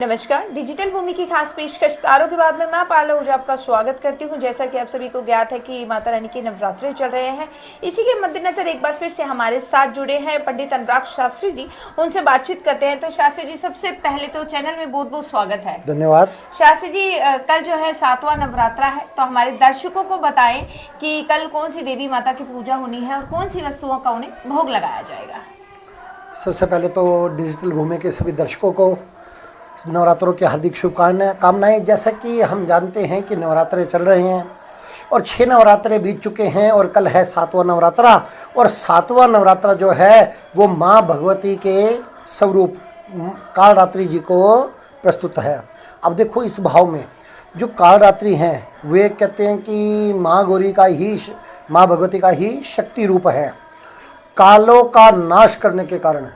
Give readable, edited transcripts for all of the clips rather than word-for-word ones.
नमस्कार। डिजिटल भूमि की खास पेशकश तारों के बाद में मैं पायल आहूजा आपका स्वागत करती हूं। जैसा कि आप सभी को ज्ञात है कि माता रानी के नवरात्रे चल रहे हैं, इसी के मद्देनजर एक बार फिर से हमारे साथ जुड़े हैं पंडित अनुराग शास्त्री जी। उनसे बातचीत करते हैं। तो शास्त्री जी, सबसे पहले तो चैनल में बहुत बहुत स्वागत है। धन्यवाद। शास्त्री जी, कल जो है 7वां नवरात्रा है, तो हमारे दर्शकों को बताएं कि कल कौन सी देवी माता की पूजा होनी है और कौन सी वस्तुओं का उन्हें भोग लगाया जाएगा। सबसे पहले तो डिजिटल भूमि के सभी दर्शकों को नवरात्रों की हार्दिक शुभकामनाएं। जैसा कि हम जानते हैं कि नवरात्रे चल रहे हैं और 6 नवरात्रे बीत चुके हैं और कल है 7वां नवरात्रा। और 7वां नवरात्रा जो है वो माँ भगवती के स्वरूप कालरात्रि जी को प्रस्तुत है। अब देखो, इस भाव में जो कालरात्रि हैं वे कहते हैं कि माँ गौरी का ही, माँ भगवती का ही शक्ति रूप है। कालों का नाश करने के कारण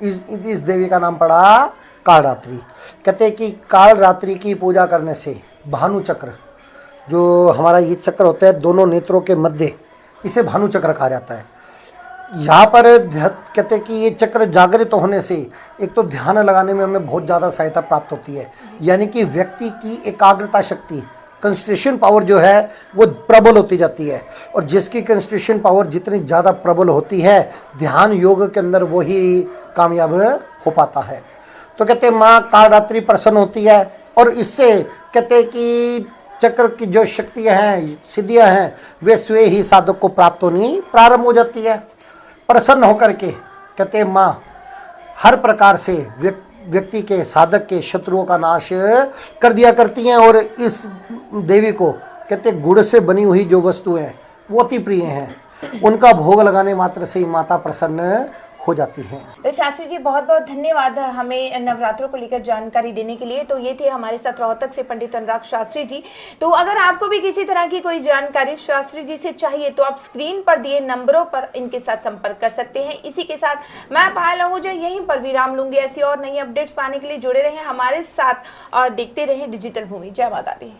इस देवी का नाम पड़ा कालरात्रि। कहते हैं कि कालरात्रि की पूजा करने से भानु चक्र, जो हमारा ये चक्र होता है दोनों नेत्रों के मध्य, इसे भानु चक्र कहा जाता है। यहाँ पर कहते हैं कि ये चक्र जागृत होने से एक तो ध्यान लगाने में हमें बहुत ज़्यादा सहायता प्राप्त होती है, यानी कि व्यक्ति की एकाग्रता शक्ति, कंसंट्रेशन पावर जो है वो प्रबल होती जाती है। और जिसकी कंसंट्रेशन पावर जितनी ज़्यादा प्रबल होती है, ध्यान योग के अंदर वही कामयाब हो पाता है। तो कहते हैं माँ कालरात्रि प्रसन्न होती है और इससे कहते हैं कि चक्र की जो शक्तियाँ हैं, सिद्धियाँ हैं, वे स्वयं ही साधक को प्राप्त होनी प्रारंभ हो जाती है। प्रसन्न होकर के कहते हैं माँ हर प्रकार से व्यक्ति के, साधक के शत्रुओं का नाश कर दिया करती हैं। और इस देवी को कहते हैं गुड़ से बनी हुई जो वस्तु है वो अति प्रिय हैं, उनका भोग लगाने मात्र से ही माता प्रसन्न हो जाती हैं। तो शास्त्री जी, बहुत बहुत धन्यवाद हमें नवरात्रों को लेकर जानकारी देने के लिए। तो ये थे हमारे साथ रोहतक से पंडित अनुराग शास्त्री जी। तो अगर आपको भी किसी तरह की कोई जानकारी शास्त्री जी से चाहिए तो आप स्क्रीन पर दिए नंबरों पर इनके साथ संपर्क कर सकते हैं। इसी के साथ मैं पायल आहूजा यहीं पर विराम लूंगी। ऐसी और नई अपडेट्स पाने के लिए जुड़े रहें हमारे साथ और देखते रहें डिजिटल भूमि। जय माता दी।